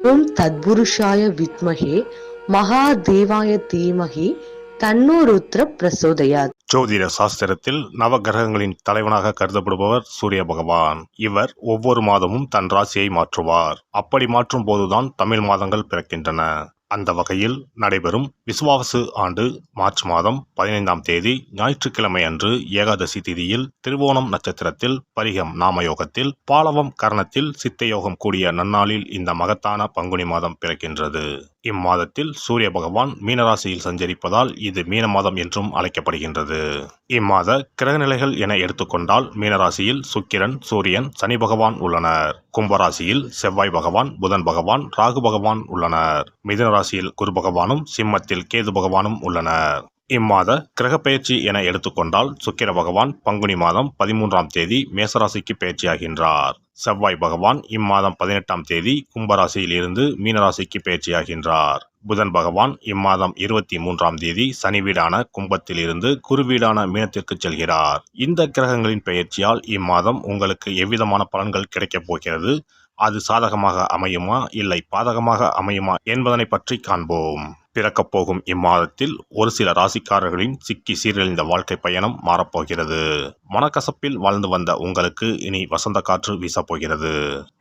ஓம் தத்புருஷாய வித்மஹே மகாதேவாய தீமஹி தன்னோ ருத்ர பிரசோதயாத். ஜோதிட சாஸ்திரத்தில் நவகிரகங்களின் தலைவனாக கருதப்படுபவர் சூரிய பகவான். இவர் ஒவ்வொரு மாதமும் தன் ராசியை மாற்றுவார். அப்படி மாற்றும் போதுதான் தமிழ் மாதங்கள் பிறக்கின்றன. அந்த வகையில் நடைபெறும் விசுவாவசு ஆண்டு மார்ச் மாதம் 15ஆம் தேதி ஞாயிற்றுக்கிழமை அன்று ஏகாதசி திதியில் திருவோணம் நட்சத்திரத்தில் பரிகம் நாமயோகத்தில் பாலவம் கரணத்தில் சித்தயோகம் கூடிய நன்னாளில் இந்த மகத்தான பங்குனி மாதம் பிறக்கின்றது. இம்மாதத்தில் சூரிய பகவான் மீனராசியில் சஞ்சரிப்பதால் இது மீன மாதம் என்றும் அழைக்கப்படுகின்றது. இம்மாத கிரகநிலைகள் என எடுத்துக்கொண்டால் மீனராசியில் சுக்கிரன், சூரியன், சனி பகவான் உள்ளனர். கும்பராசியில் செவ்வாய் பகவான், புதன் பகவான், ராகு பகவான் உள்ளனர். மிதுன ராசியில் குரு பகவானும், சிம்மத்தில் கேது பகவானும் உள்ளனர். இம்மாத கிரகப்பெயர்ச்சி என எடுத்துக்கொண்டால் சுக்கிர பகவான் பங்குனி மாதம் 13ஆம் தேதி மேசராசிக்கு பயிற்சியாகின்றார். செவ்வாய் பகவான் இம்மாதம் 18ஆம் தேதி கும்பராசியில் இருந்து மீனராசிக்கு பயிற்சியாகின்றார். புதன் பகவான் இம்மாதம் 23ஆம் தேதி சனி வீடான கும்பத்தில் இருந்து குரு வீடான மீனத்திற்கு செல்கிறார். இந்த கிரகங்களின் பெயர்ச்சியால் இம்மாதம் உங்களுக்கு எவ்விதமான பலன்கள் கிடைக்கப் போகிறது, அது சாதகமாக அமையுமா இல்லை பாதகமாக அமையுமா என்பதனை பற்றி காண்போம். பிறக்கப் போகும் இம்மாதத்தில் ஒரு சில ராசிக்காரர்களின் சிக்கி சீரழிந்த வாழ்க்கை பயணம் மாறப்போகிறது. மனக்கசப்பில் வாழ்ந்து வந்த உங்களுக்கு இனி வசந்த காற்று வீசப்போகிறது.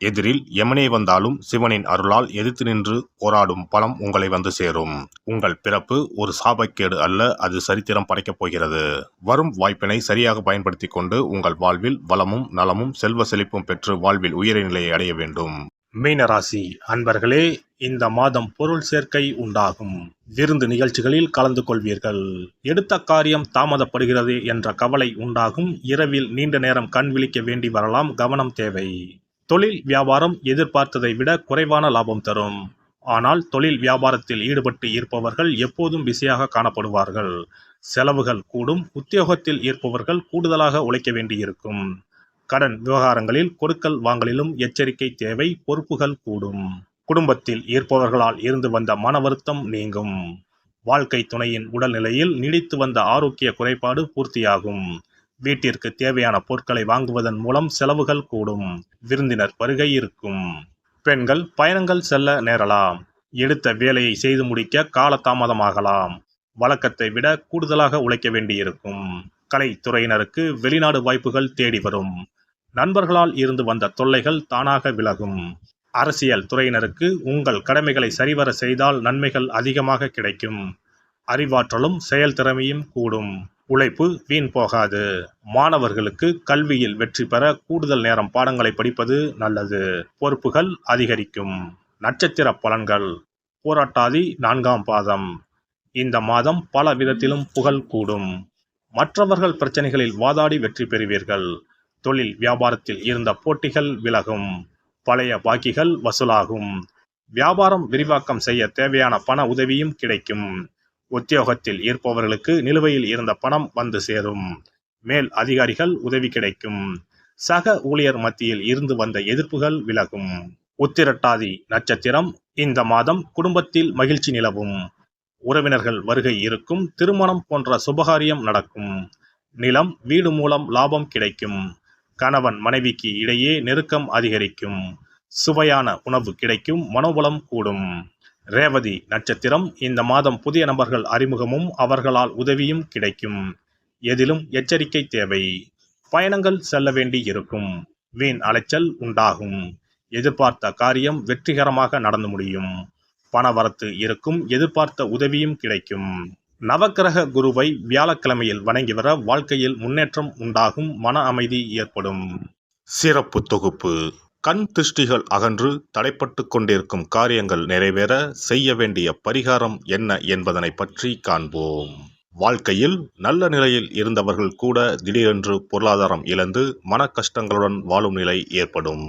எதிரில் எமனே வந்தாலும் சிவனின் அருளால் எதிர்த்து நின்று போராடும் பலம் உங்களை வந்து சேரும். உங்கள் பிறப்பு ஒரு சாபக்கேடு அல்ல, அது சரித்திரம் படைக்கப் போகிறது. வரும் வாய்ப்பினை சரியாக பயன்படுத்தி கொண்டு உங்கள் வாழ்வில் வளமும் நலமும் செல்வ செழிப்பும் பெற்று வாழ்வில் உயரிய நிலையை அடைய வேண்டும். மீனராசி அன்பர்களே, இந்த மாதம் பொருள் சேர்க்கை உண்டாகும். விருந்து நிகழ்ச்சிகளில் கலந்து கொள்வீர்கள். எடுத்த காரியம் தாமதப்படுகிறது என்ற கவலை உண்டாகும். இரவில் நீண்ட நேரம் கண் விழிக்க வேண்டி வரலாம், கவனம் தேவை. தொழில் வியாபாரம் எதிர்பார்த்ததை விட குறைவான லாபம் தரும். ஆனால் தொழில் வியாபாரத்தில் ஈடுபட்டு இருப்பவர்கள் எப்போதும் பிஸியாக காணப்படுவார்கள். செலவுகள் கூடும். உத்தியோகத்தில் இருப்பவர்கள் கூடுதலாக உழைக்க வேண்டியிருக்கும். கடன் விவகாரங்களில் கொடுக்கல் வாங்கலிலும் எச்சரிக்கை தேவை. பொறுப்புகள் கூடும். குடும்பத்தில் இருப்பவர்களால் இருந்து வந்த மன வருத்தம் நீங்கும். வாழ்க்கை துணையின் உடல்நிலையில் நீடித்து வந்த ஆரோக்கிய குறைபாடு பூர்த்தியாகும். வீட்டிற்கு தேவையான பொருட்களை வாங்குவதன் மூலம் செலவுகள் கூடும். விருந்தினர் வருகை இருக்கும். பெண்கள் பயணங்கள் செல்ல நேரலாம். எடுத்த வேலையை செய்து முடிக்க காலதாமதமாகலாம். வழக்கத்தை விட கூடுதலாக உழைக்க வேண்டியிருக்கும். கலைத்துறையினருக்கு வெளிநாடு வாய்ப்புகள் தேடி வரும். நண்பர்களால் இருந்து வந்த தொல்லைகள் தானாக விலகும். அரசியல் துறையினருக்கு உங்கள் கடமைகளை சரிவர செய்தால் நன்மைகள் அதிகமாக கிடைக்கும். அறிவாற்றலும் செயல்திறமையும் கூடும். உழைப்பு வீண் போகாது. மாணவர்களுக்கு கல்வியில் வெற்றி பெற கூடுதல் நேரம் பாடங்களை படிப்பது நல்லது. பொறுப்புகள் அதிகரிக்கும். நட்சத்திர பலன்கள். பூரட்டாதி 4ஆம் பாதம். இந்த மாதம் பல விதத்திலும் புகழ் கூடும். மற்றவர்கள் பிரச்சனைகளில் வாதாடி வெற்றி பெறுவீர்கள். தொழில் வியாபாரத்தில் இருந்த போட்டிகள் விலகும். பழைய பாக்கிகள் வசூலாகும். வியாபாரம் விரிவாக்கம் செய்ய தேவையான பண உதவியும் கிடைக்கும். உத்தியோகத்தில் இருப்பவர்களுக்கு நிலுவையில் இருந்த பணம் வந்து சேரும். மேல் அதிகாரிகள் உதவி கிடைக்கும். சக ஊழியர் மத்தியில் இருந்து வந்த எதிர்ப்புகள் விலகும். உத்திரட்டாதி நட்சத்திரம். இந்த மாதம் குடும்பத்தில் மகிழ்ச்சி நிலவும். உறவினர்கள் வருகை இருக்கும். திருமணம் போன்ற சுபகாரியம் நடக்கும். நிலம் வீடு மூலம் லாபம் கிடைக்கும். கணவன் மனைவிக்கு இடையே நெருக்கம் அதிகரிக்கும். சுவையான உணவு கிடைக்கும். மனோபலம் கூடும். ரேவதி நட்சத்திரம். இந்த மாதம் புதிய நபர்கள் அறிமுகமும் அவர்களால் உதவியும் கிடைக்கும். எதிலும் எச்சரிக்கை தேவை. பயணங்கள் செல்ல வேண்டி இருக்கும். வீண் அலைச்சல் உண்டாகும். எதிர்பார்த்த காரியம் வெற்றிகரமாக நடந்து முடியும். பணவரத்து இருக்கும். எதிர்பார்த்த உதவியும் கிடைக்கும். நவக்கிரக குருவை வியாழக்கிழமையில் வணங்கி வர வாழ்க்கையில் முன்னேற்றம் உண்டாகும். மன அமைதி ஏற்படும். சிறப்பு தொகுப்பு. கண் திருஷ்டிகள் அகன்று தடைப்பட்டு கொண்டிருக்கும் காரியங்கள் நிறைவேற செய்ய வேண்டிய பரிகாரம் என்ன என்பதனை பற்றி காண்போம். வாழ்க்கையில் நல்ல நிலையில் இருந்தவர்கள் கூட திடீரென்று பொருளாதாரம் இழந்து மன கஷ்டங்களுடன் வாழும் நிலை ஏற்படும்.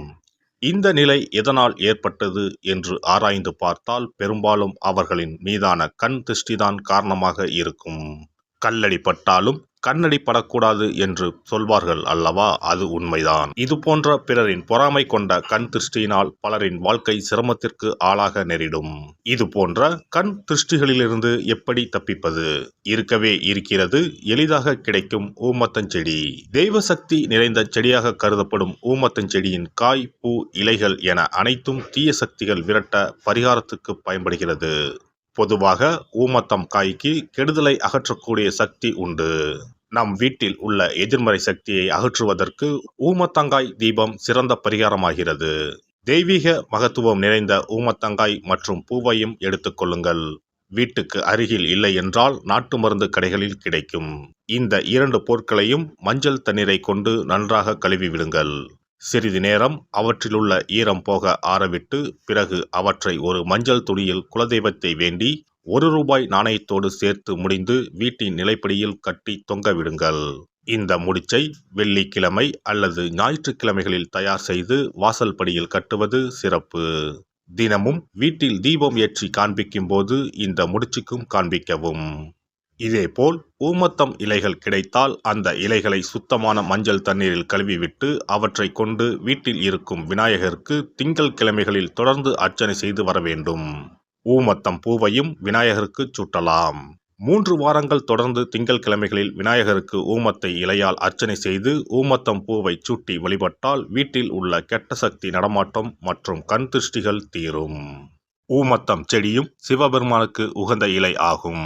இந்த நிலை எதனால் ஏற்பட்டது என்று ஆராய்ந்து பார்த்தால் பெரும்பாலும் அவர்களின் மீதான கண் திருஷ்டிதான் காரணமாக இருக்கும். கல்லடி பட்டாலும் கண்ணடி படக்கூடாது என்று சொல்வார்கள் அல்லவா, அது உண்மைதான். இது போன்ற பிறரின் பொறாமை கொண்ட கண் திருஷ்டியினால் பலரின் வாழ்க்கை சிரமத்திற்கு ஆளாக நேரிடும். இது போன்ற கண் திருஷ்டிகளிலிருந்து எப்படி தப்பிப்பது? இருக்கவே இருக்கிறது எளிதாக கிடைக்கும் ஊமத்தஞ்செடி. தெய்வ சக்தி நிறைந்த செடியாக கருதப்படும் ஊமத்தஞ்செடியின் காய், பூ, இலைகள் என அனைத்தும் தீய சக்திகள் விரட்ட பரிகாரத்துக்கு பயன்படுகிறது. பொதுவாக ஊமத்தம் காய்க்கு கெடுதலை அகற்றக்கூடிய சக்தி உண்டு. நம் வீட்டில் உள்ள எதிர்மறை சக்தியை அகற்றுவதற்கு ஊமத்தங்காய் தீபம் சிறந்த பரிகாரமாகிறது. தெய்வீக மகத்துவம் நிறைந்த ஊமத்தங்காய் மற்றும் பூவையும் எடுத்துக்கொள்ளுங்கள். வீட்டுக்கு அருகில் இல்லை என்றால் நாட்டு மருந்து கடைகளில் கிடைக்கும். இந்த 2 பொருட்களையும் மஞ்சள் தண்ணீரை கொண்டு நன்றாக கழுவி விடுங்கள். சிறிது நேரம் அவற்றிலுள்ள ஈரம் போக ஆறவிட்டு பிறகு அவற்றை ஒரு மஞ்சள் துணியில் குலதெய்வத்தை வேண்டி ₹1 நாணயத்தோடு சேர்த்து முடிந்து வீட்டின் நிலைப்படியில் கட்டி தொங்க விடுங்கள். இந்த முடிச்சை வெள்ளிக்கிழமை அல்லது ஞாயிற்றுக்கிழமைகளில் தயார் செய்து வாசல் படியில் கட்டுவது சிறப்பு. தினமும் வீட்டில் தீபம் ஏற்றி காண்பிக்கும் போது இந்த முடிச்சுக்கும் காண்பிக்கவும். இதேபோல் ஊமத்தம் இலைகள் கிடைத்தால் அந்த இலைகளை சுத்தமான மஞ்சள் தண்ணீரில் கழுவிவிட்டு அவற்றை கொண்டு வீட்டில் இருக்கும் விநாயகருக்கு திங்கள் கிழமைகளில் தொடர்ந்து அர்ச்சனை செய்து வர வேண்டும். ஊமத்தம் பூவையும் விநாயகருக்கு சூட்டலாம். 3 வாரங்கள் தொடர்ந்து திங்கள் கிழமைகளில் விநாயகருக்கு ஊமத்தை இலையால் அர்ச்சனை செய்து ஊமத்தம் பூவை சூட்டி வழிபட்டால் வீட்டில் உள்ள கெட்ட சக்தி நடமாட்டம் மற்றும் கண் திருஷ்டிகள் தீரும். ஊமத்தம் செடியும் சிவபெருமானுக்கு உகந்த இலை ஆகும்.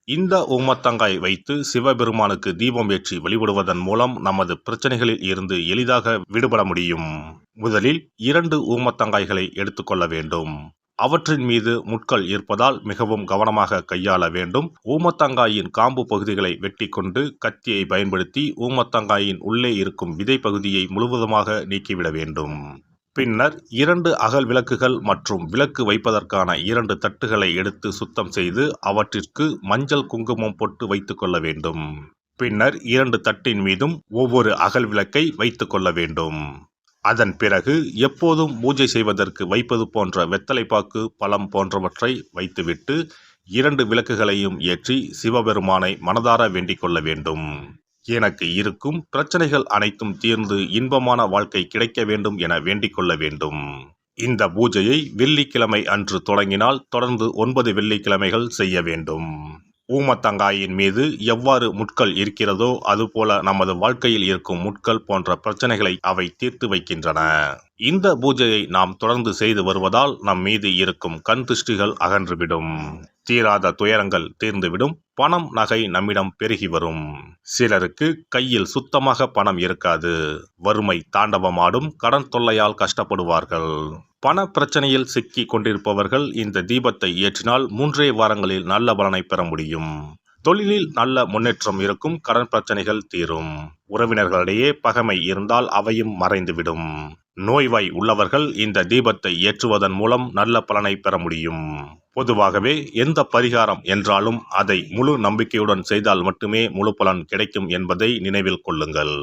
இந்த ஊமத்தங்காய் வைத்து சிவபெருமானுக்கு தீபம் ஏற்றி வழிபடுவதன் மூலம் நமது பிரச்சனைகளில் இருந்து எளிதாக விடுபட முடியும். முதலில் 2 ஊமத்தங்காய்களை எடுத்துக்கொள்ள வேண்டும். அவற்றின் மீது முட்கள் இருப்பதால் மிகவும் கவனமாக கையாள வேண்டும். ஊமத்தங்காயின் காம்பு பகுதிகளை வெட்டி கொண்டு கத்தியை பயன்படுத்தி ஊமத்தங்காயின் உள்ளே இருக்கும் விதை பகுதியை முழுவதுமாக நீக்கிவிட வேண்டும். பின்னர் 2 அகல் விளக்குகள் மற்றும் விளக்கு வைப்பதற்கான 2 தட்டுகளை எடுத்து சுத்தம் செய்து அவற்றிற்கு மஞ்சள் குங்குமம் போட்டு வைத்துக் கொள்ள வேண்டும். பின்னர் 2 தட்டின் மீதும் ஒவ்வொரு அகல் விளக்கை வைத்துக் கொள்ள வேண்டும். அதன் பிறகு எப்போதும் பூஜை செய்வதற்கு வைப்பது போன்ற வெத்தலைப்பாக்கு, பழம் போன்றவற்றை வைத்துவிட்டு 2 விளக்குகளையும் ஏற்றி சிவபெருமானை மனதார வேண்டிக் கொள்ள வேண்டும். எனக்கு இருக்கும் பிரச்சனைகள் அனைத்தும் தீர்ந்து இன்பமான வாழ்க்கை கிடைக்க வேண்டும் என வேண்டிக் கொள்ள வேண்டும். இந்த பூஜையை வெள்ளிக்கிழமை அன்று தொடங்கினால் தொடர்ந்து 9 வெள்ளிக்கிழமைகள் செய்ய வேண்டும். ஊமத்தங்காயின் மீது எவ்வாறு முட்கள் இருக்கிறதோ அதுபோல நமது வாழ்க்கையில் இருக்கும் முட்கள் போன்ற பிரச்சனைகளை அவை தீர்த்து வைக்கின்றன. இந்த பூஜையை நாம் தொடர்ந்து செய்து வருவதால் நம் மீது இருக்கும் கண் திருஷ்டிகள் அகன்றுவிடும். தீராத துயரங்கள் தீர்ந்துவிடும். பணம், நகை நம்மிடம் பெருகி வரும். சிலருக்கு கையில் சுத்தமாக பணம் இருக்காது. வறுமை தாண்டவமாடும். கடன் தொல்லையால் கஷ்டப்படுவார்கள். பண பிரச்சனையில் சிக்கி கொண்டிருப்பவர்கள் இந்த தீபத்தை ஏற்றினால் 3 வாரங்களில் நல்ல பலனை பெற முடியும். தொழிலில் நல்ல முன்னேற்றம் இருக்கும். கடன் பிரச்சனைகள் தீரும். உறவினர்களிடையே பகைமை இருந்தால் அவையும் மறைந்துவிடும். நோய்வாய் உள்ளவர்கள் இந்த தீபத்தை ஏற்றுவதன் மூலம் நல்ல பலனை பெற முடியும். பொதுவாகவே எந்த பரிகாரம் என்றாலும் அதை முழு நம்பிக்கையுடன் செய்தால் மட்டுமே முழு பலன் கிடைக்கும் என்பதை நினைவில் கொள்ளுங்கள்.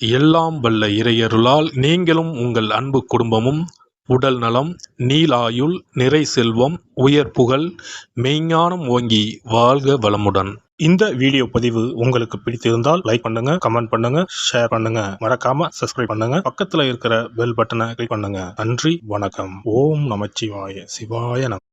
எல்லாம் வல்ல இறையருளால் நீங்களும் உங்கள் அன்பு குடும்பமும் உடல் நலம், நீலாயுள், நிறை செல்வம், உயர் புகழ், மெய்ஞானம் ஓங்கி வாழ்க வளமுடன். இந்த வீடியோ பதிவு உங்களுக்கு பிடித்திருந்தால் லைக் பண்ணுங்க, கமெண்ட் பண்ணுங்க, ஷேர் பண்ணுங்க, மறக்காம சப்ஸ்கிரைப் பண்ணுங்க, பக்கத்துல இருக்கிற பெல் பட்டனை கிளிக் பண்ணுங்க. நன்றி, வணக்கம். ஓம் நமச்சிவாய. சிவாய நம.